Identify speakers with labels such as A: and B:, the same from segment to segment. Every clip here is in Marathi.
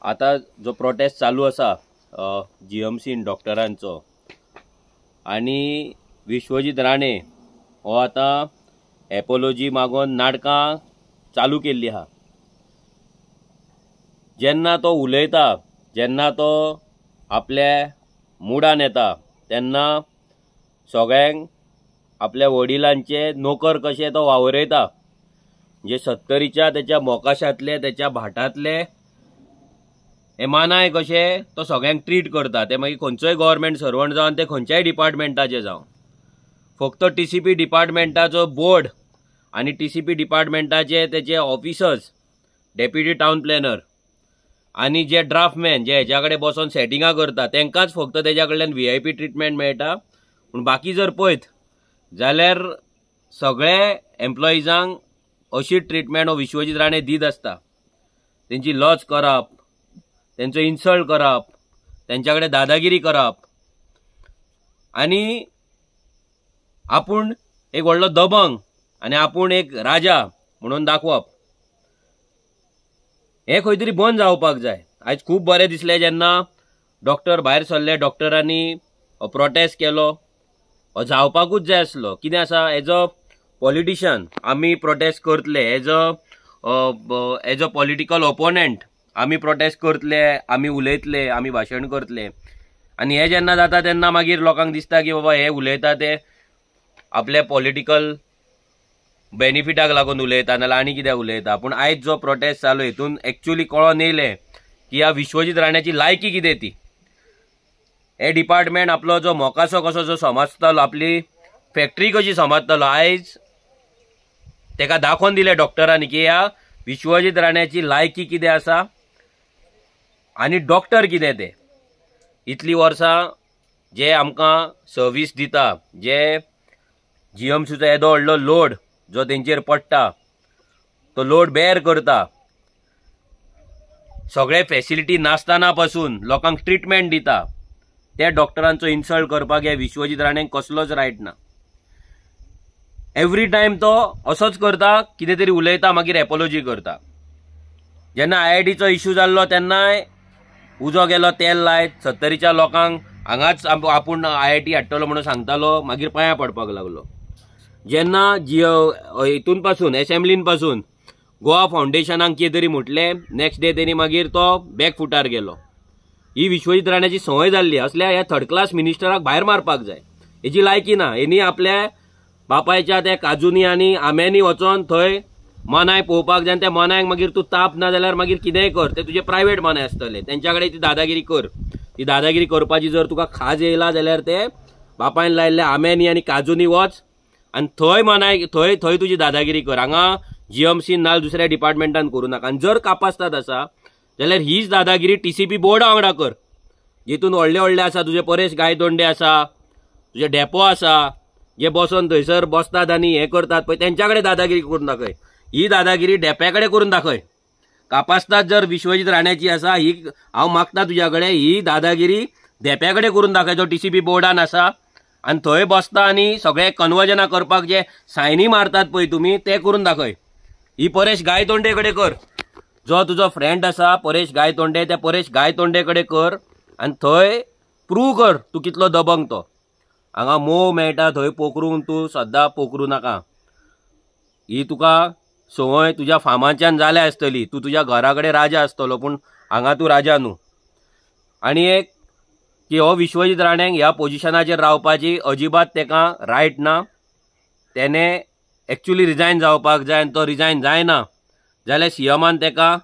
A: आता जो प्रोटेस्ट चालू असा जीएमसीन डॉक्टरांचो आणि विश्वजीत राणे हो आता एपोलॉजी मागून नाटकां चालू केल्ली आहा। जेन्ना तो उलयता, जेन्ना तो आपल्या मुडान येता तेन्ना सगळ्यांक आपल्या वडिलांचे नोकर कशे तो वावरयता, जे 70च्या त्याच्या मोकाशांतले त्याच्या भाटांतले हे मानाय कशे तो सगळ्यांक ट्रीट करता। ते मागीर खंयचोय गव्हर्नमेंट सर्वंट जावन ते खंयच्याय डिपार्टमेंटाचे जावन, फक्त टीसीपी डिपार्टमेंटाचो बोर्ड आणि टीसीपी डिपार्टमेंटाचे त्याचे ऑफिसर्स, डेप्युटी टाउन प्लॅनर आणि जे ड्राफ्टमॅन जे हेच्या कडेन बसून सेटिंगां करता तेंकांच फक्त तेच्या कडल्यान VIP ट्रिटमेंट मेळटा। पूण बाकी जर पळयत जाल्यार सगळे एम्प्लॉइजांक अशी ट्रिटमेंट हो विश्वजीत राणे दीत आसता। तेंची लॉज करप, तेंचो इन्सल्ट करप, तेंच्या कडेन दादागिरी करप आणि आपूण एक व्हडलो दबंग आणि आपूण एक राजा म्हणून दाखवप, हे खंय तरी बंद जावपाक जाय। आयज खूब बरें दिसलें जेन्ना डॉक्टर भायर सरले, डॉक्टरांनी प्रोटेस्ट केलो। हो जावपाकूच जाय आसलो। कितें आसा, एज अ पॉलिटिशियन आमी प्रोटेस्ट करतले, एज अ पॉलिटिकल ओपोनंट आमी प्रोटेस्ट करतले, आमी उलयतले, आमी भाशण करतले। आनी हे जेन्ना जाता तेन्ना मागीर लोकांक दिसता की बाबा हे उलयता ते आपल्या पॉलिटिकल बेनिफिटाक लागून उलयता नाल्यार आनी कित्याक उलयता। पूण आयज जो प्रोटेस्ट चालू हितून एक्चुअली कळोन येयलें की ह्या विश्वजीत राण्याची लायकी कितें ती। हे डिपार्टमेंट आपलो जो मोकासो कसो जो समजतालो, आपली फॅक्टरी कशी समजतालो, आयज तेका दाखोवन दिले डॉक्टरांनी की ह्या विश्वजीत राण्याची लायकी कितें आसा आनी डॉक्टर कितें ते। इतली वर्सां जे आमकां सर्वीस दिता, जे जीएमसीचो येदो व्हडलो लोड जो तेंचेर पडटा तो लोड बेर करता, सगळे फॅसिलिटी नासतना पासून लोकांक ट्रिटमेंट दिता, त्या डॉक्टरांचो इन्सल्ट करपाक ह्या विश्वजीत राणेंक कसलोच रायट ना। एवरी टायम तो असोच करता, कितें तरी उलयता मागीर एपोलॉजी करता। जेन्ना IITचो इश्यू जाल्लो तेन्नाय उजो गेलो तेल लायत, 70च्या लोकांक हांगाच आपूण IIT हाडटलो म्हणून सांगतालो, मागीर पांयां पडपाक लागलो। जेन्ना हितून पासून असेंब्लीन पासून गोवा फाउंडेशनाक कितें तरी म्हटलें, नेक्स्ट डे तेणी मागीर तो बॅकफुटार गेलो। ही विश्वजीत राण्याची संवय जाल्ली। असल्या ह्या थर्ड क्लास मिनिस्टराक भायर मारपाक जाय, हेची लायकी ना। हेणी आपल्या बापायच्या त्या काजूनी आनी आंब्यांनी वचोन थंय मनाय पळोवपाक जाय, त्या मनायक मागीर तूं ताप ना जाल्यार मागीर कितेंय कर, ते तुजे प्रायवेट मनाय आसतले, तेंच्या कडेन ती दादागिरी कर। ती दादागिरी करपाची जर तुका खाज येयला जाल्यार ते बापायन लायल्ल्या आंब्यांनी आनी काजूनी वच आनी थंय मनाय थंय तुजी दादागिरी कर। हांगा जीएमसीन नाल दुसऱ्या डिपार्टमेंटान करूं नाका। आनी जर कापासतात आसा जाल्यार हीच दादागिरी टीसीपी बोर्डा वांगडा कर, जितून व्हडले व्हडले आसा, तुजे परेश गायतोंडे आसा, तुजे डेपो आसा, जे बसून थंयसर बसतात आनी हे करतात पळय, तेंच्या कडेन दादागिरी करून दाखय। ही दादागिरी डेप्या कडेन करून दाखय। कापासतात जर विश्वजीत राण्याची आसा, ही हांव मागता तुज्या कडेन, ही दादागिरी डेप्या कडेन करून दाखय जो टीसीपी बोर्डान आसा, आनी थंय बसता आनी सगळे कन्वर्जना करपाक जे सायनी मारतात पळय तुमी, ते करून दाखय। ही परेश गायतोंडे कडेन कर, जो तुजो फ्रेंड आसा परेश गायतोंडे, त्या परेश गायतोंडे कडेन कर आनी थंय प्रूव कर तूं कितलो दबंग तो। हांगा मोव मेळटा थंय पोखरून तूं सद्दां पोखरूं नाका। ही तुका संवय तुज्या फार्माच्यान जाल्या आसतली, तूं तुज्या घरा कडेन राजा आसतलो, पूण हांगा तूं राजा न्हू। आनी एक की हो विश्वजीत राणेंक ह्या पोजिशनाचेर रावपाची अजिबात तेका रायट ना। तेने एक्चुअली रिजायन जावपाक जाय, आनी तो रिजायन जायना जाल्यार सीएमान तेका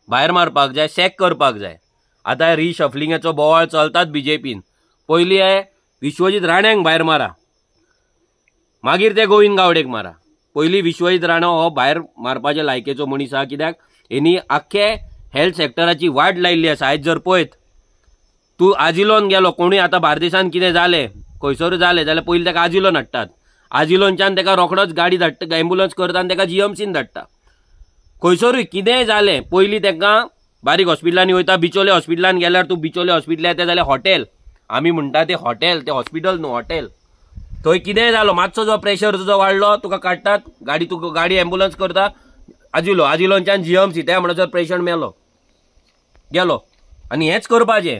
A: भायर मारपाक जाय, सॅक करपाक जाय। आतां रिशफलिंगाचो बोवाळ चलतात BJPन, पयलीं हे विश्वजीत राण्यांक भायर मारा, मागीर ते गोविंद गावडेक मारा। पयलीं विश्वजीत राणो हो भायर मारपाच्या लायकेचो मनीस आहा, कित्याक हेणी आख्खे हेल्थ सेक्टराची वाट लायिल्ली आसा। आयज जर पळयत तूं आजिलोन गेलो, कोणूय आतां बार्देशांत कितें जालें, खंयसर जालें जाल्यार पयलीं तेका आजिलोन हाडटात, आजिलोनच्यान तेका रोखडोच गाडी धाडटा, एम्ब्युलन्स करता आनी तेका जीएमसीन धाडटा। खंयसरूय कितेंय जालें पयलीं तेका बारीक हॉस्पिटलांनी वयता। बिचोले हॉस्पिटलान गेल्यार तूं बिचोले हॉस्पिटल येता जाल्यार हॉटेल, आमी म्हणटा ते हॉटेल, ते हॉस्पिटल न्हू हॉटेल। थंय कितेंय जालो, मातसो जो प्रेशर तुजो वाडलो, तुका काडटात गाडी, गाडी एम्ब्युलन्स करता आजिलोनच्यान जीएमसी, त्या म्हणसर पेशंट मेलो। गेलो आनी हेच करपाचें.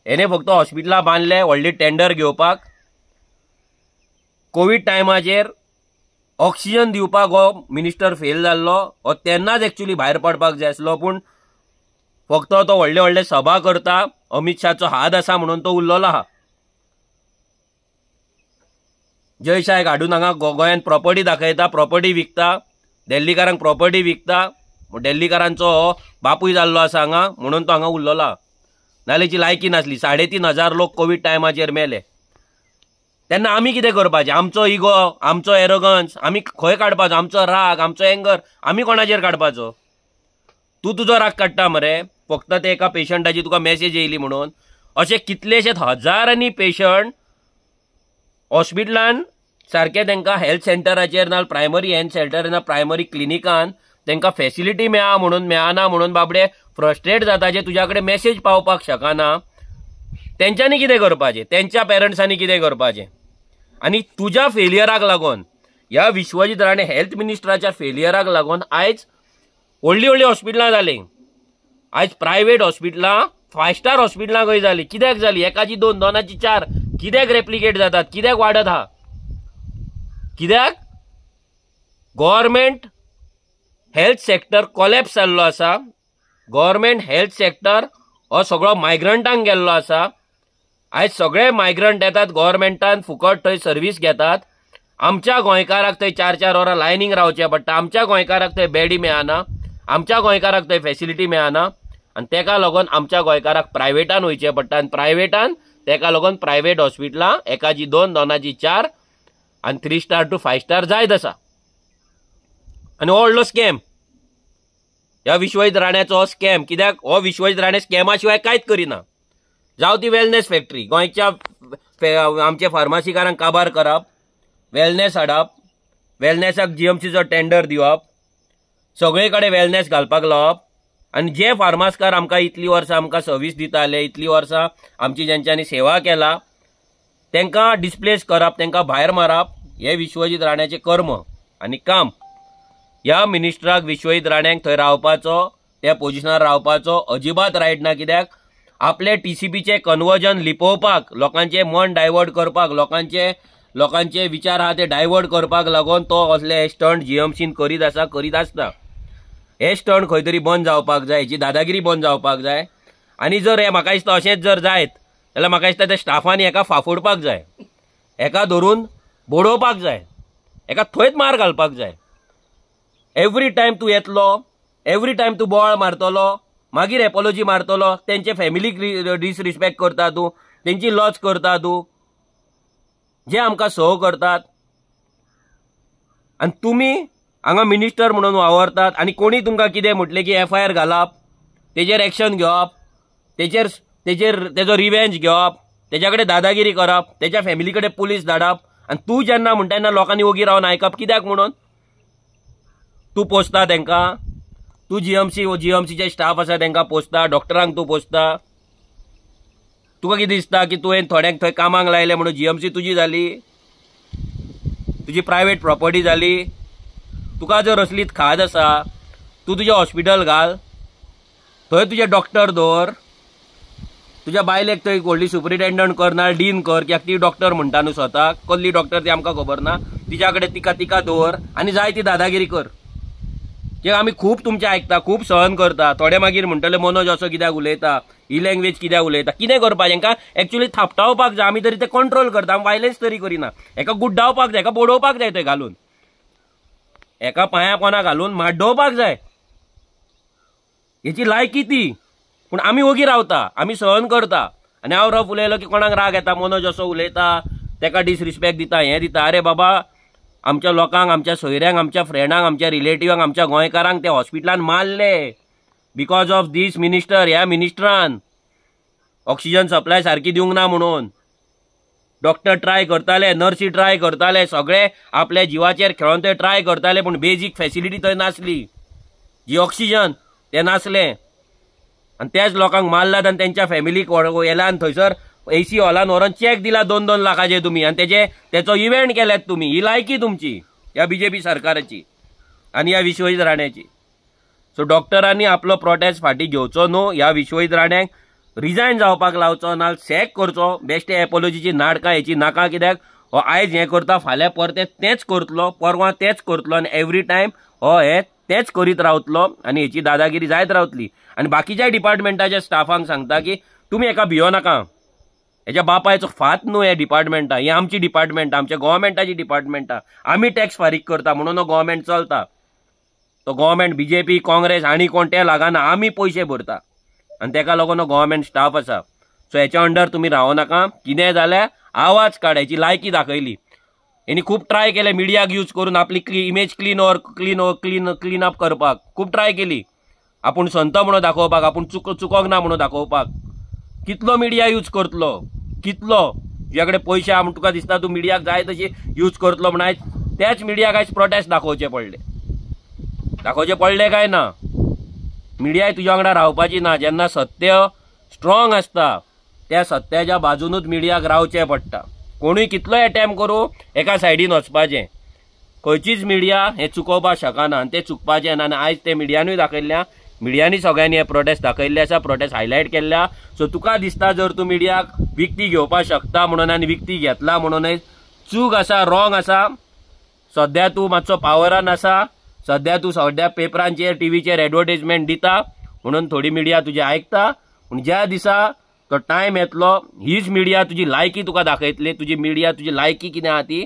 A: हेणे फक्त हॉस्पिटलां बांदले व्हडली टेंडर घेवपाक. कोविड टायमाचेर ऑक्सिजन दिवपाक हो मिनिस्टर फेल जाल्लो. हो तेन्नाच एक्चुअली भायर पडपाक जाय आसलो, पूण फक्त तो व्हडले व्हडले सभा करता. अमित शाहचो हात आसा म्हणून तो उरलेलो आहा. जय शाह हाडून हांगा गोंयांत प्रॉपर्टी दाखयता, प्रॉपर्टी विकता, दिल्लीकारांक प्रॉपर्टी विकता. दिल्लीकारांचो हो बापूय जाल्लो आसा हांगा म्हणून तो हांगा उरलेलो आहा. नाल्याची लायकी नासली. 3,500 लोक कोविड टायमाचेर मेले. तेन्ना आमी कितें करपाचें? आमचो इगो, आमचो एरोगन्स आमी खंय काडपाचो? आमचो राग, आमचो एंगर आमी कोणाचेर काडपाचो? तूं तुजो राग काडटा मरे फक्त ते एका पेशंटाची तुका मॅसेज येयली म्हणून. अशे कितलेशेच हजारांनी पेशंट हॉस्पिटलान सारके तांकां हेल्थ सेंटराचेर ना प्रायमरी हेल्थ सेंटर ना प्रायमरी क्लिनिकान तांकां फेसिलिटी मेळना म्हणून बाबडे फ्रस्ट्रेट जाता. जे तुज्या कडेन मॅसेज पावपाक शकना तेंच्यांनी कितें करपाचें? तेंच्या पेरंट्सांनी कितें करपाचें? आनी तुज्या फेलियराक लागून, ह्या विश्वजीत राणे हेल्थ मिनिस्टराच्या फेलियराक लागून आयज व्हडलीं व्हडलीं हॉस्पिटलां जालीं. आयज प्रायवेट हॉस्पिटलां 5 स्टार हॉस्पिटलां खंय जालीं? कित्याक जालीं? एकाची 2, 2ची 4 कित्याक रेप्लिकेट जातात? कित्याक वाडत आहा? कित्याक? गव्हर्मेंट हेल्थ सेक्टर कोलॅप्स जाल्लो आसा. गव्हर्मेंट हेल्थ सेक्टर हो सगळो मायग्रंटांक गेल्लो आसा. आयज सगळे मायग्रंट येतात गव्हर्मेंटान फुकट थंय सर्वीस घेतात. आमच्या गोंयकाराक थंय 4-4 वरां लायनीक रावचें पडटा. आमच्या गोंयकाराक थंय बेडी मेळना. आमच्या गोंयकाराक थंय फेसिलिटी मेळना. आनी तेका लागून आमच्या गोंयकाराक प्रायवेटान वयचें पडटा. आनी प्रायवेटान तेका लागून प्रायवेट हॉस्पिटलां एकाची 2, 2ची 4 आनी 3 स्टार टू 5 स्टार जायत आसा. आनी हो व्हडलो स्कॅम. ह्या विश्वजीत राण्याचो स्कॅम. कित्याक हो विश्वजीत राणे स्कॅमा शिवाय कांयच करिना. जावं ती वेलनेस फॅक्टरी, गोंयच्या आमच्या फार्मासीकारांक काबार करप, वेलनेस हाडप, वेलनेसाक जीएमसीचो टेंडर दिवप, सगळे कडेन वेलनेस घालपाक लावप. आनी जे फार्मासकार आमकां इतलीं वर्सां आमकां सर्वीस दिताले, इतलीं वर्सां आमची जेंच्यांनी सेवा केला, तांकां डिस्प्लेस करप, तांकां भायर मारप, हे विश्वजीत राण्याचें कर्म आनी काम. ह्या मिनिस्टराक विश्वजीत राण्याक थंय रावपाचो, त्या पोजिशनार रावपाचो अजिबात रायट ना. कित्याक आपले TCPचे कन्वर्जन लिपोवपाक, लोकांचे मन डायवर्ट करपाक, लोकांचे विचार आहा ते डायवर्ट करपाक लागून तो असले स्टंट GMCन करीत आसता. हे स्टंट खंय तरी बंद जावपाक जाय. हेची दादागिरी बंद जावपाक जाय. आनी जर हे म्हाका दिसता अशेंच जर जायत जाल्यार म्हाका दिसता त्या स्टाफांनी हेका फाफोडपाक जाय, हेका धरून बोडोवपाक जाय, हेका थंयच मार घालपाक जाय. एवरी टायम तूं येतलो, एवरी टायम तूं बोवाळ मारतलो, मागीर एपॉलॉजी मारतलो, तेंचे फॅमिलीक डिसरिस्पेक्ट करता तूं, तेंची लॉज करता तूं, जे आमकां सव करतात. आनी तुमी हांगा मिनिस्टर म्हणून वावरतात. आनी कोणी तुमकां कितें म्हटलें की FIR घालप, तेजेर एक्शन घेवप, तेजो रिवेंज घेवप, तेज्या कडेन दादागिरी करप, तेज्या फॅमिली कडेन पुलीस धाडप. आनी तूं जेन्ना म्हणटा तेन्ना लोकांनी ओगी रावन आयकप. कित्याक म्हणून? तूं पोसता तांकां, तूं GMCचे स्टाफ आसा तांकां पोसता, डॉक्टरांक तूं पोसता. तुका कितें दिसता की तुवें थोड्यांक थंय कामाक लायले म्हणून GMC तुजी जाली, तुजी प्रायवेट प्रॉपर्टी जाली? तुका जर असलीच खाज आसा, तूं तुजें हॉस्पिटल घाल, थंय तुजे डॉक्टर दवर, तुज्या बायलेक थंय व्हडली सुपरिटेंडंट कर ना डीन कर, कित्याक ती डॉक्टर म्हणटा न्हू स्वताक, कसली डॉक्टर ती आमकां खबर ना, तिच्या कडेन तिका दवर आनी जाय ती दादागिरी कर. कित्याक आमी खूब तुमचें आयकता, खूब सहन करता. थोडे मागीर म्हणटले मनोज असो कित्याक उलयता, ही लँग्वेज कित्याक उलयता. कितें करपाचें? हांकां एक्चुअली थापटावपाक जाय. आमी तरी ते कंट्रोल करता, आमी वायलन्स तरी करिना. हेका गुड्डावपाक जाय, हेका बोडोवपाक जाय, थंय घालून एका पांयां पोंदा घालून माड्डोवपाक जाय. हेची लायकी ती. पूण आमी ओगी रावता, आमी सहन करता. आनी हांव रफ उलयलो की कोणाक राग येता, मनोज असो उलयता, तेका डिसरिस्पेक्ट दिता, हें दिता. अरे बाबा, आमच्या लोकांक, आमच्या सोयऱ्यांक, आमच्या फ्रेंडांक, आमच्या रिलेटिवांक, आमच्या गोंयकारांक ते हॉस्पिटलान मारले बिकॉज ऑफ दीस मिनिस्टर. ह्या मिनिस्टरान ऑक्सिजन सप्लाय सारकी दिवंक ना म्हणून. डॉक्टर ट्राय करताले, नर्सी ट्राय करताले, सगळे आपल्या जिवाचेर खेळोन ते ट्राय करताले, पूण बेजीक फेसिलिटी थंय नासली. जी ऑक्सिजन तें नासलें आनी त्याच लोकांक मारलात आनी तेंच्या फॅमिलीक येला आनी थंयसर AC हॉलान व्हरोन चॅक दिला 2-2 लाखाचे तुमी आनी तेचो इव्हेंट केल्यात तुमी. ही लायकी तुमची ह्या BJP सरकाराची आनी ह्या विश्वजीत राण्याची. सो डॉक्टरांनी आपलो प्रोटेस्ट फाटी घेवचो न्हू, ह्या विश्वजीत राण्याक रिजायन जावपाक लावचो, ना सॅक करचो. बेश्टे एपोलॉजीची नाटकां हेची नाका, कित्याक हो आयज हें करता फाल्यां परते तेंच करतलो, परवां तेंच करतलो आनी एवरी टायम हो हे तेंच करीत रावतलो आनी हेची दादागिरी जायत रावतली. आनी बाकीच्या डिपार्टमेंटाच्या स्टाफांक सांगता की तुमी हेका भियो नाका, हेच्या बापायचो फात न्हू हे डिपार्टमेंटा, ही आमची डिपार्टमेंटा, आमच्या गव्हर्मेंटाची डिपार्टमेंटा, आमी टॅक्स फारीक करता म्हणून हो गव्हर्मेंट चलता. तो गव्हर्मेंट बीजेपी काँग्रेस आनी कोण ते लागना, आमी पयशे भरता आनी तेका लागून हो गव्हर्मेंट स्टाफ आसा. सो हेच्या अंडर तुमी रावो नाका. कितें जाल्यार आवाज काड, हेची लायकी दाखयली. हेणी खूब ट्राय केले मिडियाक यूज करून आपली इमेज क्लीन अप करपाक, खूब ट्राय केली. आपूण संत म्हणून दाखोवपाक, आपूण चुकोंक ना म्हणून दाखोवपाक. कितलो मिडिया यूज करतलो, कितलो तुज्याकडे पयशे आहा म्हूण तुका दिसता तूं मिडियाक जाय तशी यूज करतलो म्हण आयज त्याच मिडियाक आयज प्रोटेस्ट दाखोवचे पडले काय ना. मिडियाय तुज्या वांगडा रावपाची ना. जेन्ना सत्य स्ट्रॉंग आसता त्या सत्याच्या बाजूनूच मिडियाक रावचें पडटा. कोणूय कितलोय अटेम्प्ट करूं एका सायडीन वचपाचें, खंयचीच मिडिया हें चुकोवपाक शकना आनी तें चुकपाचें ना. आनी आयज तें मिडियानूय दाखयल्ल्या, मिडियानी सगळ्यांनी हे प्रोटेस्ट दाखयल्ले आसा, प्रोटेस्ट हायलायट केल्ल्या. सो तुका दिसता जर तूं मिडियाक विकती घेवपाक शकता म्हणून आनी विकती घेतला म्हणूनय चूक आसा, रॉंग आसा. सद्या तूं मातसो पावरान आसा, सद्या पेपरांचेर टीव्हीचेर एडवर्टायजमेंट दिता म्हणून थोडी मिडिया तुजी आयकता. पूण ज्या दिसा तो टायम येतलो हीच मिडिया तुजी लायकी तुका दाखयतली. तुजी लायकी कितें आहा ती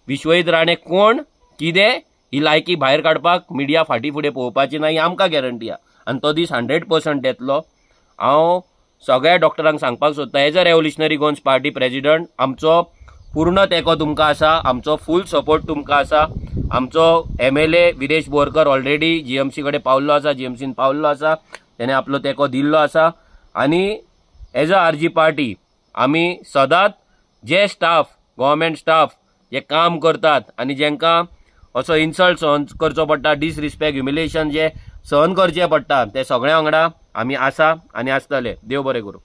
A: विश्वजीत राणे कोण कितें ही लायकी भायर काडपाक मिडिया फाटी फुडें पळोवपाची ना, ही आमकां गॅरंटी आहा. आनी तो दीस 100% येतलो. हांव सगळ्या डॉक्टरांक सांगपाक सोदता, as a revolutionary Goans party president आमचो पूर्ण तेंको तुमकां आसा, आमचो फूल सपोर्ट तुमकां आसा. आमचो MLA Viresh Borkar already GMC कडेन पावल्लो आसा, GMCन पावल्लो आसा, तेणे आपलो तेंको दिल्लो आसा. आनी एज अ RG पार्टी आमी सदांच जे स्टाफ, गव्हर्मेंट स्टाफ जे काम करतात आनी जेंकां असो इन्सल्ट सहन करचो पडटा, डिसरिस्पेक्ट, ह्युमिलेशन जे सहन करचें पडटा, ते सगळ्या वांगडा आमी आसा आनी आसतले. देव बरें करूं.